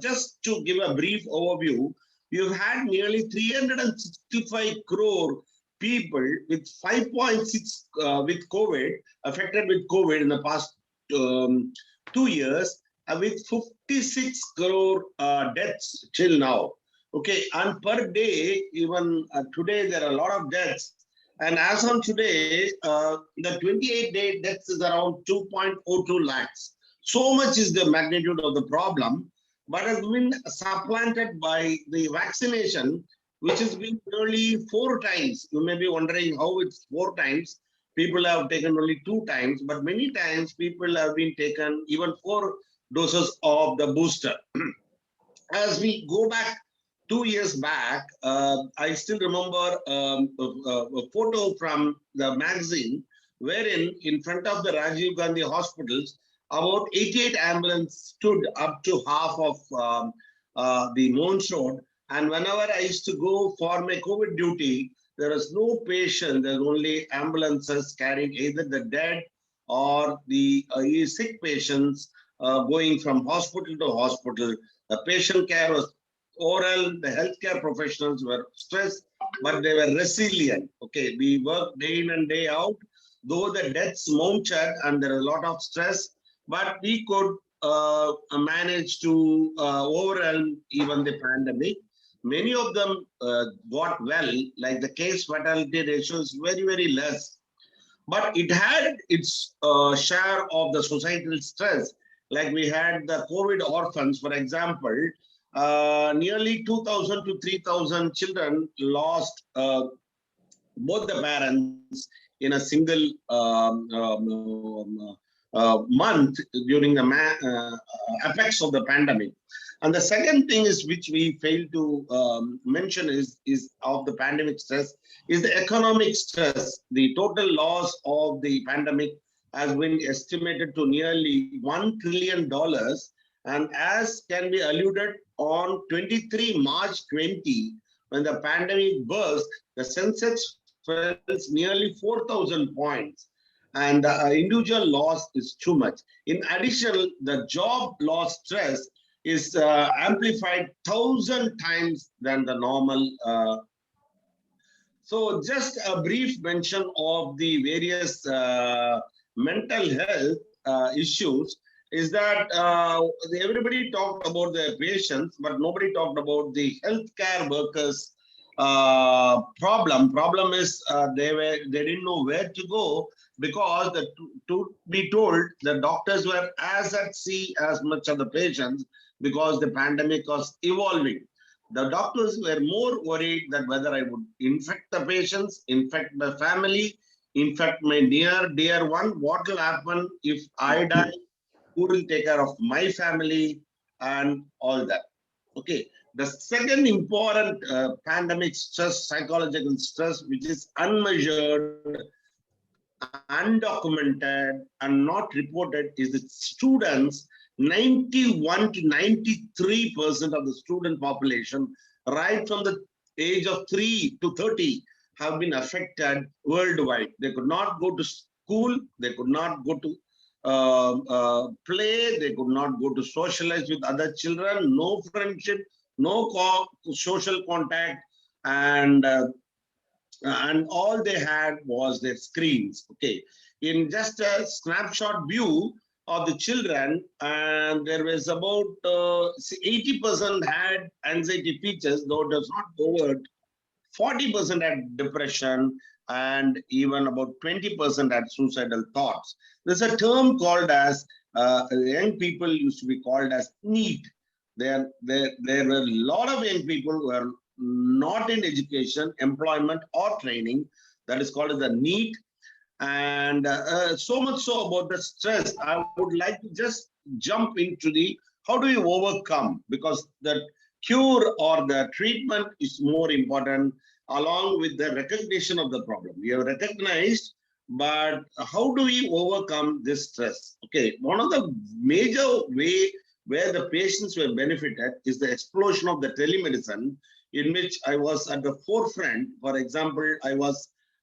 S10: just to give a brief overview, you've had nearly 365 crore people with 5.6 with COVID, affected with COVID in the past 2 years, with 56 crore deaths till now. Okay, and per day, even today, there are a lot of deaths. And as on today, the 28-day deaths is around 2.02 lakhs. So much is the magnitude of the problem, but has been supplanted by the vaccination, which has been nearly 4 times. You may be wondering how it's 4 times. People have taken only 2 times, but many times people have been taken even 4 doses of the booster. As we go back 2 years back, I still remember a photo from the magazine wherein in front of the Rajiv Gandhi hospitals, about 88 ambulances stood up to half of the Mons Road. And whenever I used to go for my COVID duty, there was no patient, there's only ambulances carrying either the dead or the sick patients going from hospital to hospital. The patient care was oral, the healthcare professionals were stressed, but they were resilient. Okay, we worked day in and day out, though the deaths mounted and there was a lot of stress, but we could manage to overwhelm even the pandemic. Many of them got well, like the case fatality ratio is very, very less. But it had its share of the societal stress. Like we had the COVID orphans, for example, nearly 2,000 to 3,000 children lost both the parents in a single month during the effects of the pandemic. And the second thing is which we failed to mention is of the pandemic stress is the economic stress. The total loss of the pandemic has been estimated to nearly $1 trillion. And as can be alluded on 23 March 20, when the pandemic burst, the Sensex fell nearly 4,000 points. And the individual loss is too much. In addition, the job loss stress is amplified 1,000 times than the normal. So just a brief mention of the various mental health issues is that everybody talked about the patients, but nobody talked about the healthcare workers problem. Problem is they didn't know where to go because to be told the doctors were as at sea as much as the patients because the pandemic was evolving. The doctors were more worried that whether I would infect the patients, infect my family, infect my near dear one. What will happen if I die? Who will take care of my family and all that? Okay. The second important pandemic stress, psychological stress, which is unmeasured, undocumented, and not reported, is that students, 91 to 93% of the student population, right from the age of 3 to 30, have been affected worldwide. They could not go to school, they could not go to play, they could not go to socialize with other children, no friendship, no social contact, and all they had was their screens. Okay, in just a snapshot view of the children, and there was about 80% had anxiety features, though it was not overt. 40% had depression, and even about 20% had suicidal thoughts. There's a term called as young people used to be called as NEET. There were a lot of young people who were not in education, employment, or training. That is called as the NEET. And so much so about the stress, I would like to just jump into the how do you overcome, because the cure or the treatment is more important along with the recognition of the problem. We have recognized, but how do we overcome this stress? Okay, one of the major way where the patients were benefited is the explosion of the telemedicine, in which I was at the forefront. For example, I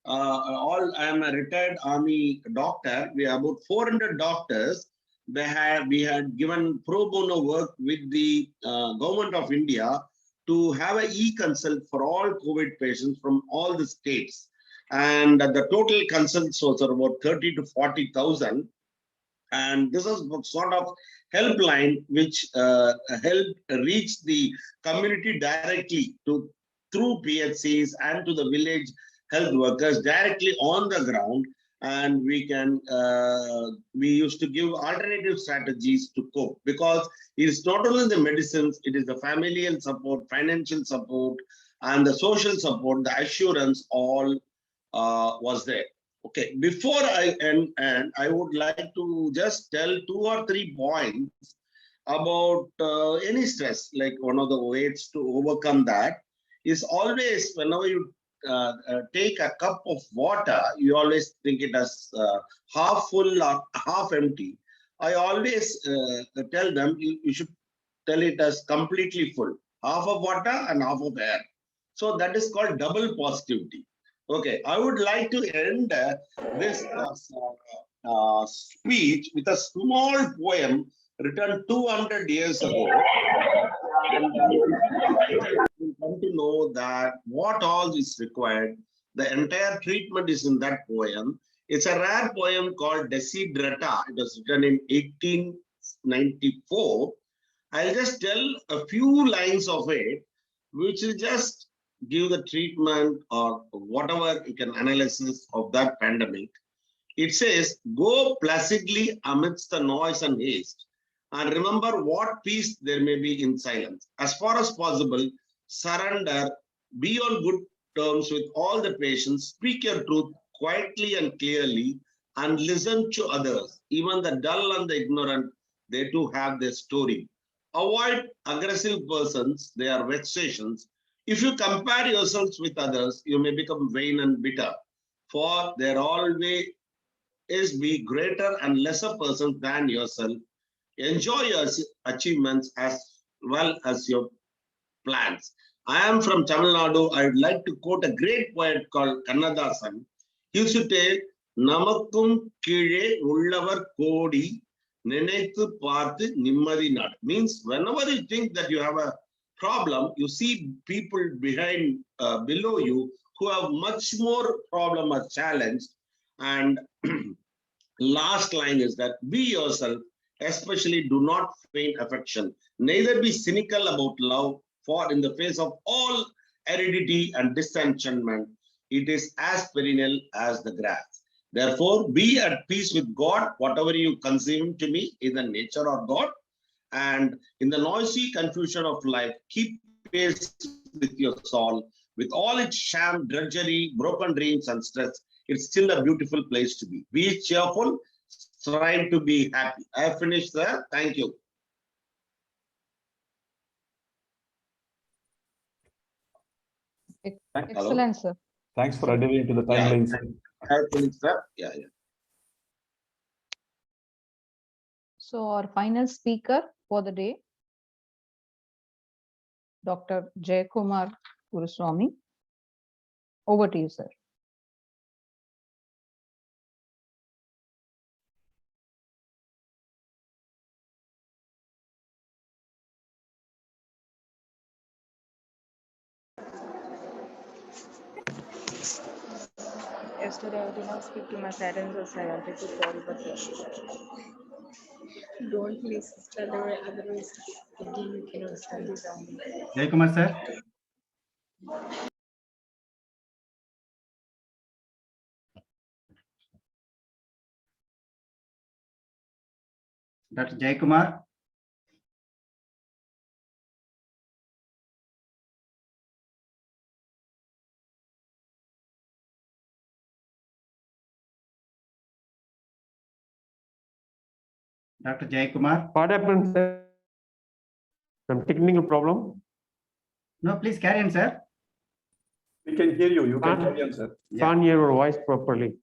S10: am a retired army doctor. We are about 400 doctors. We had given pro bono work with the government of India to have an e-consult for all COVID patients from all the states. And the total consults was about 30 to 40,000. And this is sort of helpline which helped reach the community directly through PHCs and to the village health workers directly on the ground. And we used to give alternative strategies to cope, because it is not only the medicines, it is the familial support, financial support, and the social support, the assurance, all was there. Okay, before I end, and I would like to just tell 2 or 3 points about any stress. Like one of the ways to overcome that is always whenever you take a cup of water, you always think it as half full or half empty. I always tell them you should tell it as completely full, half of water and half of air. So that is called double positivity. Okay, I would like to end this speech with a small poem written 200 years ago. And you come to know that what all is required. The entire treatment is in that poem. It's a rare poem called Desiderata. It was written in 1894. I'll just tell a few lines of it, which will just give the treatment or whatever you can analysis of that pandemic. It says, go placidly amidst the noise and haste, and remember what peace there may be in silence. As far as possible, surrender, be on good terms with all the patients, speak your truth quietly and clearly, and listen to others. Even the dull and the ignorant, they too have their story. Avoid aggressive persons, they are vexations. If you compare yourselves with others, you may become vain and bitter. For there always is be greater and lesser persons than yourself. Enjoy your achievements as well as your plans. I am from Tamil Nadu. I would like to quote a great poet called Kannadasan. He used to say, Namakkum kizhe ullavar kodi nenethu paarthu nimmadi nadu. Means whenever you think that you have a problem, you see people below you who have much more problem or challenge. And last line is that be yourself, especially do not feign affection, neither be cynical about love, for in the face of all aridity and disenchantment, it is as perennial as the grass. Therefore, be at peace with God, whatever you conceive to me is the nature of God. And in the noisy confusion of life, keep pace with your soul, with all its sham, drudgery, broken dreams, and stress. It's still a beautiful place to be. Be cheerful, strive to be happy. I have finished there. Thank you.
S5: Excellent, sir.
S8: Thanks for adhering to the timelines.
S10: I have finished there. Yeah.
S5: So our final speaker for the day, Dr. Jayakumar Guruswamy. Over to you, sir.
S11: Yesterday, I did not speak to my parents or I wanted to call, but don't please, sister. Otherwise, you cannot study down.
S1: Jayakumar sir. Dr. Jayakumar. Dr. Jayakumar.
S9: What happened, sir? Some technical problem?
S1: No, please carry on, sir.
S8: We can hear you. You can carry on, sir.
S9: Can't hear your voice properly.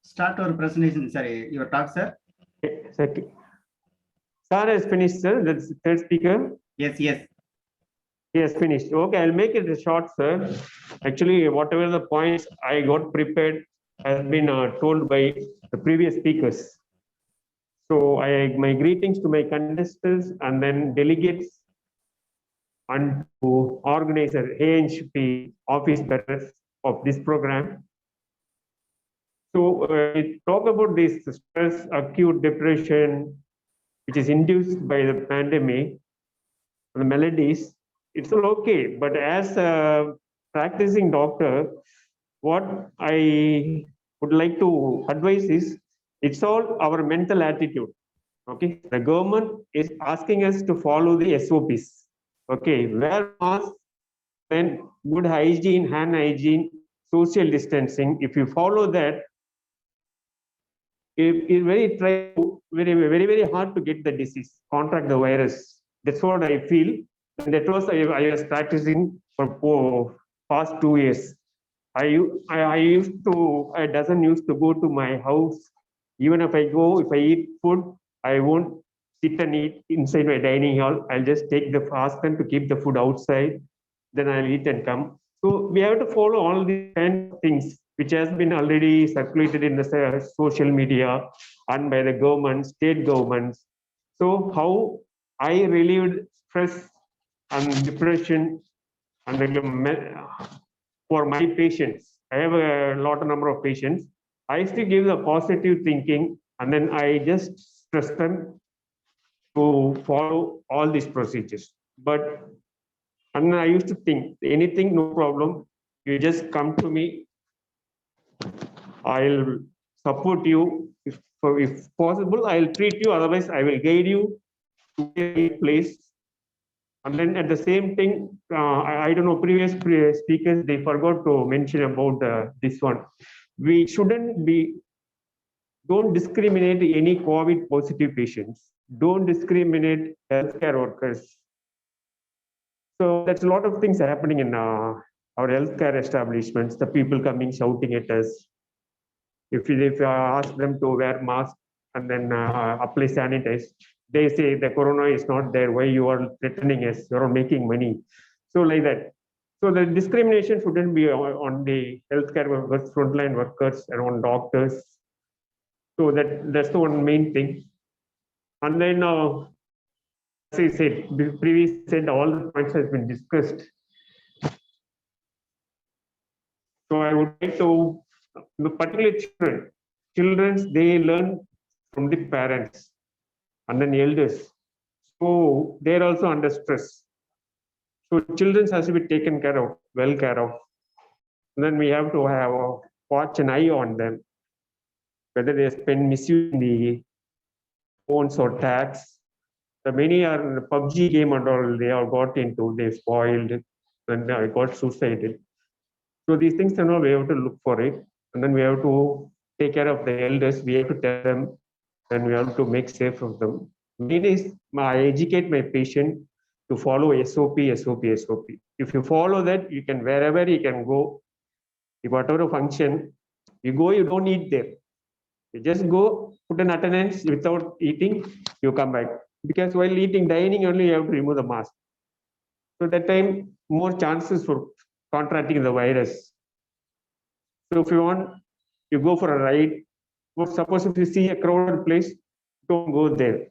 S1: Start our presentation, sorry, your talk, sir.
S9: Sir has finished, sir. That's the third speaker.
S1: Yes.
S9: He has finished. Okay, I'll make it short, sir. Actually, whatever the points I got prepared has been told by the previous speakers. So my greetings to my contestants and then delegates and to organizer AHMP office bearers of this program. So we talk about this stress, acute depression, which is induced by the pandemic, the maladies. It's all okay, but as a practicing doctor, what I would like to advise is, it's all our mental attitude. Okay, the government is asking us to follow the SOPs. Okay, wear masks, then good hygiene, hand hygiene, social distancing. If you follow that, it's very hard to get the disease, contract the virus. That's what I feel. And that was I was practicing for past 2 years. I doesn't used to go to my house. Even if I eat food, I won't sit and eat inside my dining hall. I'll just take the fashion to keep the food outside. Then I'll eat and come. So we have to follow all these kind of things, which has been already circulated in the social media and by the government, state governments. So how I relieved stress and depression and for my patients. I have a lot of number of patients. I used to give the positive thinking, and then I just stress them to follow all these procedures. And I used to think, anything, no problem. You just come to me. I'll support you. If possible, I'll treat you. Otherwise, I will guide you to a place. And then at the same thing, I don't know, previous speakers, they forgot to mention about this one. we shouldn't be, don't discriminate any COVID positive patients. Don't discriminate healthcare workers. So that's a lot of things happening in our healthcare establishments. The people coming shouting at us. If you ask them to wear masks and then apply sanitize, they say the corona is not there. Why you are threatening us? You are making money. So like that. So the discrimination shouldn't be on the healthcare workers, frontline workers, and on doctors. So that's the one main thing. And then, as I said, previously said, all the points has been discussed. So I would like to, particularly children, they learn from the parents and then elders. So they're also under stress. So children has to be taken care of, well care of. And then we have to have watch an eye on them, whether they spend misusing the phones or tags. The many are in the PUBG game and all they have got into, they spoiled and got suicided. So these things and all we have to look for it. And then we have to take care of the elders. We have to tell them, and we have to make safe of them. Main is I educate my patient to follow SOP. If you follow that, you can wherever you can go, if whatever function you go, you don't eat there. You just go, put an attendance without eating, you come back. Because while eating, dining only, you have to remove the mask. So that time, more chances for contracting the virus. So if you want, you go for a ride. Or suppose if you see a crowded place, don't go there.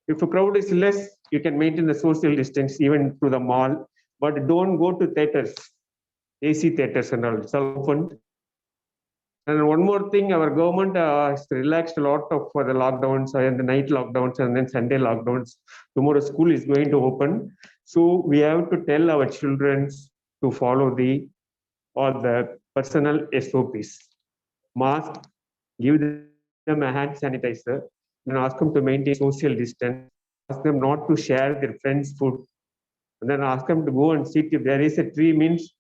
S9: If a crowd is less, you can maintain the social distance even to the mall, but don't go to theaters, AC theaters and all. It's all open. And one more thing, our government has relaxed a lot for the lockdowns and the night lockdowns and then Sunday lockdowns. Tomorrow school is going to open. So we have to tell our children to follow all the personal SOPs. Mask, give them a hand sanitizer, and ask them to maintain social distance. Ask them not to share their friends' food. And then ask them to go and sit. If there is a tree, means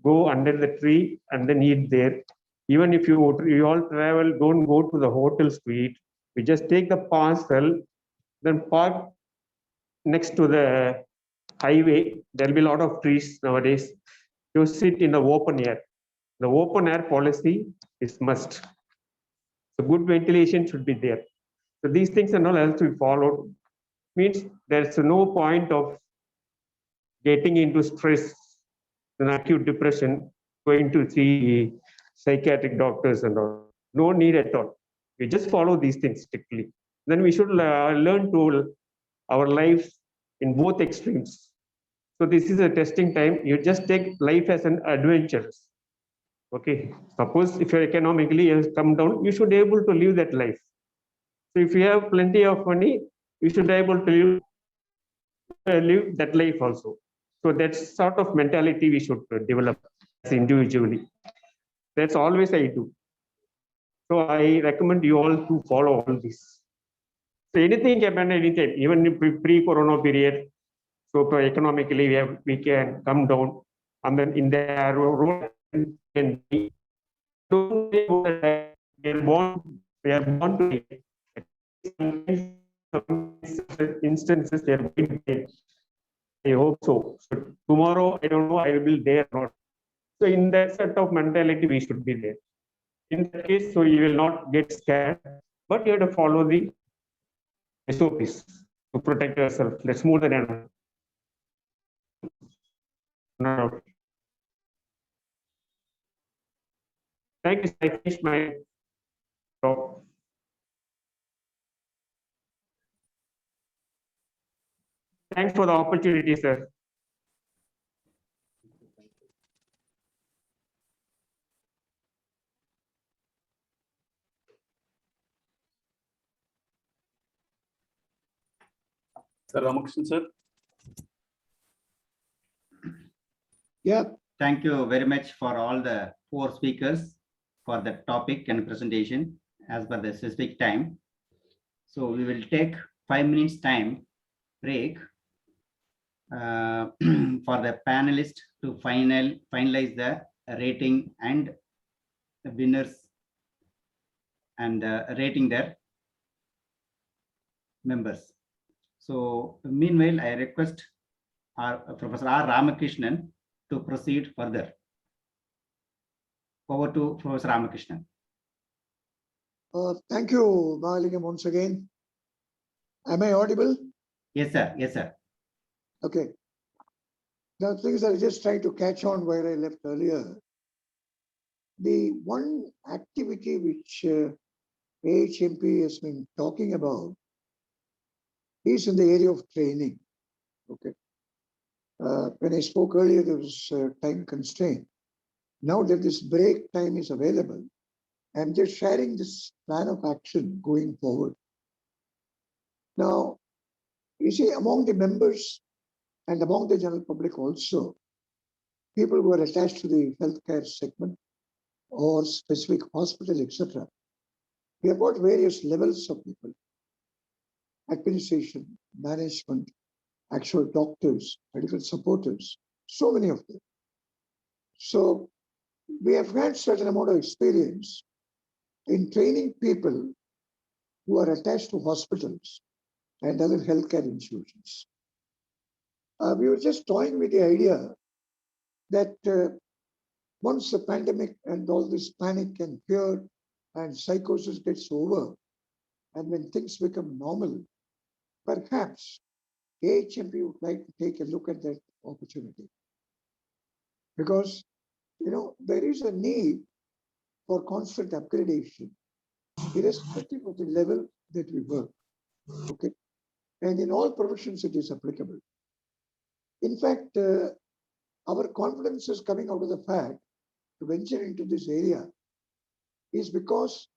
S9: go under the tree and then eat there. Even if you all travel, don't go to the hotels to eat. You just take the parcel, then park next to the highway. There'll be a lot of trees nowadays. You sit in the open air. The open air policy is must. So good ventilation should be there. So these things are all have to be followed. Means there's no point of getting into stress and acute depression, going to see psychiatric doctors and all. No need at all. We just follow these things strictly. Then we should learn to our lives in both extremes. So this is a testing time. You just take life as an adventure. Okay. Suppose if you're economically has come down, you should be able to live that life. So if you have plenty of money, you should be able to live that life also. So that's sort of mentality we should develop as individually. That's always I do. So I recommend you all to follow all this. So anything can happen anytime, even in pre-corona period. So economically we can come down, and then in the road can be. We are born to instances they are going to. I hope so. So tomorrow I don't know I will be there or not. So in that set of mentality we should be there. In that case, so you will not get scared, but you have to follow the SOPs to protect yourself. That's more than enough. No. Thank you. I finished my talk. Thanks for the opportunity, sir.
S8: Sir Ramakrishnan, sir.
S4: Yeah,
S1: Thank you very much for all the 4 speakers for the topic and presentation as per the specific time. So we will take 5 minutes time break for the panelists to finalize the rating and the winners and rating their members. So meanwhile, I request our Professor R. Ramakrishnan to proceed further. Over to Professor Ramakrishnan.
S4: Thank you, Mahalingam, once again. Am I audible?
S1: Yes, sir. Yes, sir.
S4: Okay. The things I just trying to catch on where I left earlier. The one activity which AHMP has been talking about is in the area of training. Okay. When I spoke earlier, there was time constraint. Now that this break time is available, I'm just sharing this plan of action going forward. Now, you see, among the members and among the general public also, people who are attached to the healthcare segment or specific hospital, etc. We have got various levels of people: administration, management, actual doctors, medical supporters, so many of them. So we have had certain amount of experience in training people who are attached to hospitals and other healthcare institutions. We were just toying with the idea that once the pandemic and all this panic and fear and psychosis gets over, and when things become normal, perhaps AHMP would like to take a look at that opportunity. Because, there is a need for constant upgradation, irrespective of the level that we work. Okay. And in all professions, it is applicable. In fact, our confidence is coming out of the fact to venture into this area is because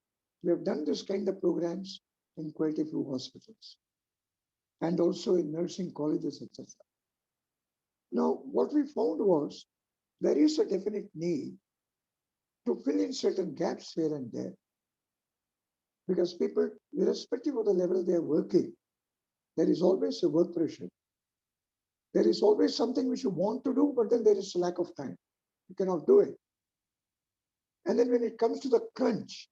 S4: we have done this kind of programs in quite a few hospitals and also in nursing colleges, etc. Now, what we found was there is a definite need to fill in certain gaps here and there, because people, irrespective of the level they are working, there is always a work pressure. There is always something which you want to do, but then there is a lack of time. You cannot do it. And then when it comes to the crunch,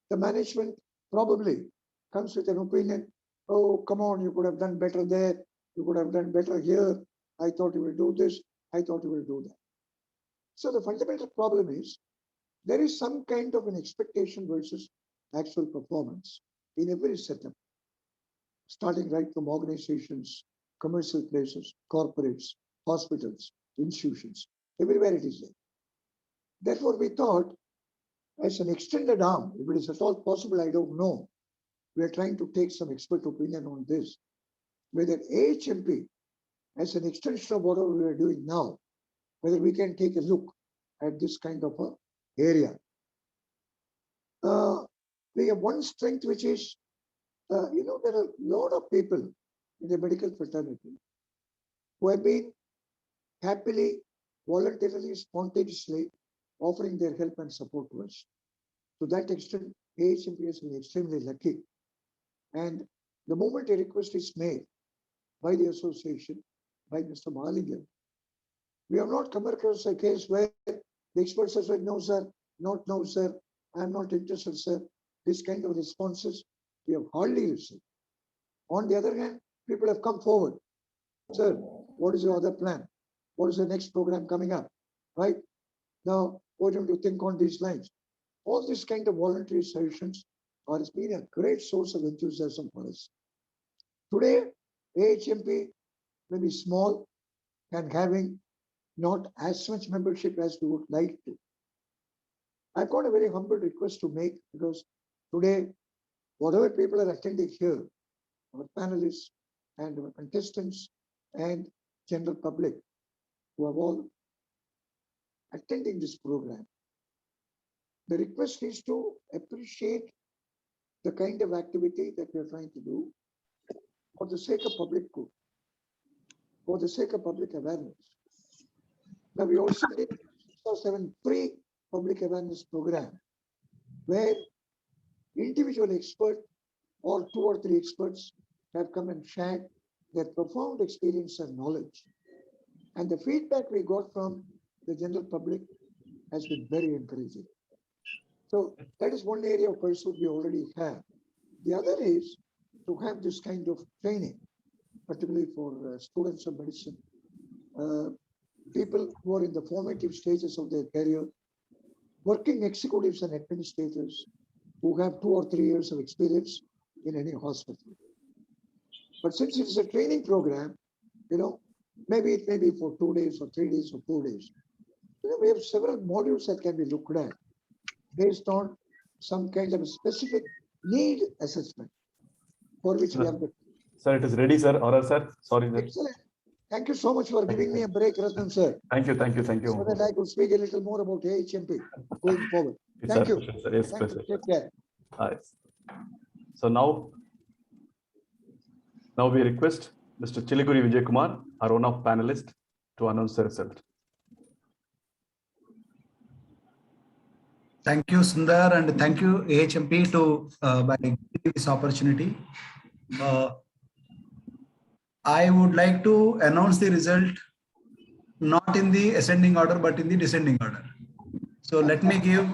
S4: the management probably comes with an opinion. Oh, come on, you could have done better there. You could have done better here. I thought you will do this. I thought you will do that. So the fundamental problem is there is some kind of an expectation versus actual performance in every setup, starting right from organizations, commercial places, corporates, hospitals, institutions, everywhere it is there. Therefore, we thought as an extended arm, if it is at all possible, I don't know. We are trying to take some expert opinion on this, whether AHMP, as an extension of whatever we are doing now, whether we can take a look at this kind of a area. We have one strength, which is, there are a lot of people in the medical fraternity who have been happily, voluntarily, spontaneously offering their help and support to us. To that extent, AHMP has been extremely lucky. And the moment a request is made by the association, by Mr. Mahalingam, we have not come across a case where the experts have said, no, sir, not no, sir, I'm not interested, sir. This kind of responses we have hardly received. On the other hand, people have come forward. Sir, what is your other plan? What is the next program coming up? Right? Now, what do you think on these lines? All these kind of voluntary solutions has been a great source of enthusiasm for us. Today, AHMP may be small and having not as much membership as we would like to. I've got a very humble request to make, because today, whatever people are attending here, our panelists and our contestants and general public who are all attending this program, the request is to appreciate the kind of activity that we are trying to do for the sake of public good, for the sake of public awareness. Now, we also did 7 pre-public awareness program where individual expert or 2 or 3 experts have come and shared their profound experience and knowledge. And the feedback we got from the general public has been very encouraging. So that is one area of pursuit we already have. The other is to have this kind of training, particularly for students of medicine, people who are in the formative stages of their career, working executives and administrators who have 2 or 3 years of experience in any hospital. But since it's a training program, maybe it may be for 2 days or 3 days or 4 days. We have several modules that can be looked at based on some kind of a specific need assessment for which we have the.
S8: Sir, it is ready, sir. Or sir, sorry, sir.
S4: Excellent. Thank you so much for giving me a break, Ratnam sir.
S8: Thank you, thank you, thank you.
S4: So that I could speak a little more about AHMP going forward.
S8: It's
S4: Thank
S8: our
S4: you.
S8: pleasure, sir. Yes,
S4: Thank you.
S8: pleasure.
S4: Take care.
S8: Yes. So now we request Mr. Chiliguri Vijay Kumar, our one of panelists, to announce the result.
S12: Thank you, Sundar, and thank you, AHMP, by giving this opportunity. I would like to announce the result not in the ascending order, but in the descending order. So let me give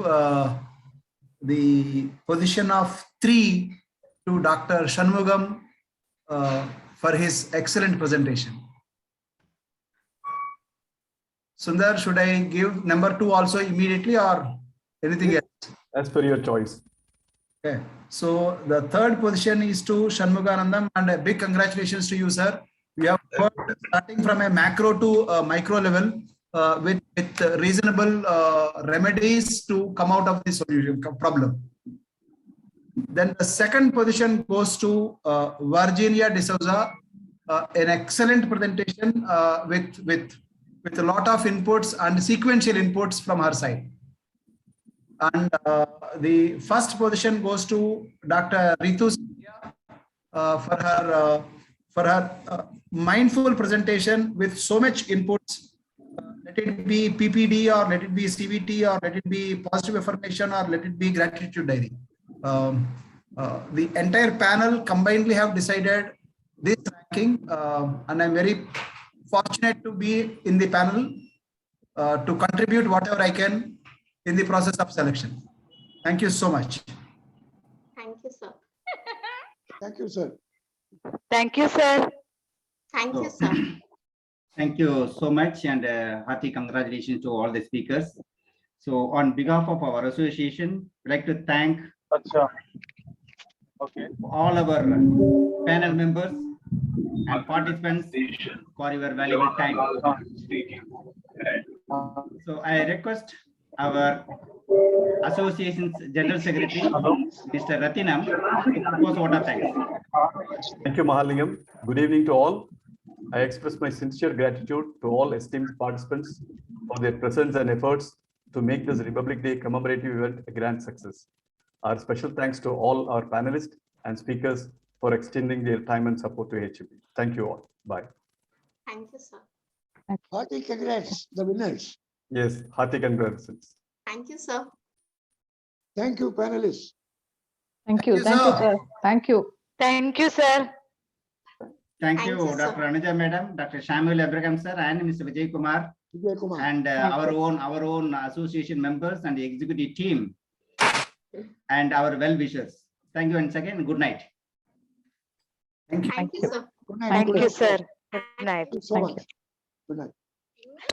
S12: the position of 3 to Dr. Shanmugam for his excellent presentation. Sundar, should I give number 2 also immediately or anything else?
S8: As per your choice.
S12: Okay. So the 3rd position is to Shanmuganandam, and a big congratulations to you, sir. We have worked starting from a macro to a micro level with reasonable remedies to come out of this problem. Then the 2nd position goes to Virginia D'Souza, an excellent presentation with a lot of inputs and sequential inputs from her side. And the 1st position goes to Dr. Ritu for her mindful presentation with so much inputs. Let it be PPD or let it be CVT or let it be positive affirmation or let it be gratitude diary. The entire panel combinedly have decided this ranking, and I'm very fortunate to be in the panel to contribute whatever I can in the process of selection. Thank you so much.
S6: Thank you, sir.
S4: Thank you, sir.
S7: Thank you, sir.
S6: Thank you, sir.
S1: Thank you so much, and hearty congratulations to all the speakers. So on behalf of our association, I'd like to thank all our panel members and participants for your valuable time. So I request our association's General Secretary, Mr. Ratinam, to propose vote of thanks.
S8: Thank you, Mahalingam. Good evening to all. I express my sincere gratitude to all esteemed participants for their presence and efforts to make this Republic Day commemorative event a grand success. Our special thanks to all our panelists and speakers for extending their time and support to AHMP. Thank you all. Bye.
S6: Thank you, sir.
S4: Hearty congrats, the winners.
S8: Yes, hearty congratulations.
S6: Thank you, sir.
S4: Thank you, panelists.
S5: Thank you, sir. Thank you.
S7: Thank you, sir.
S1: Thank you,
S6: you, sir.
S1: Dr. Anuja Madam, Dr. Samuel Abraham sir, and Mr. Vijay Kumar,
S4: Vijay Kumar.
S1: and
S5: Thank
S1: our
S5: you.
S1: own association members and the executive team, and our well-wishers. Thank you once again. Good night.
S12: Thank you.
S6: Thank you, sir.
S4: Good night.
S7: Thank
S4: Good
S7: you,
S4: night.
S7: sir. Good night.
S4: Thank you so
S5: Thank
S4: much. Good night.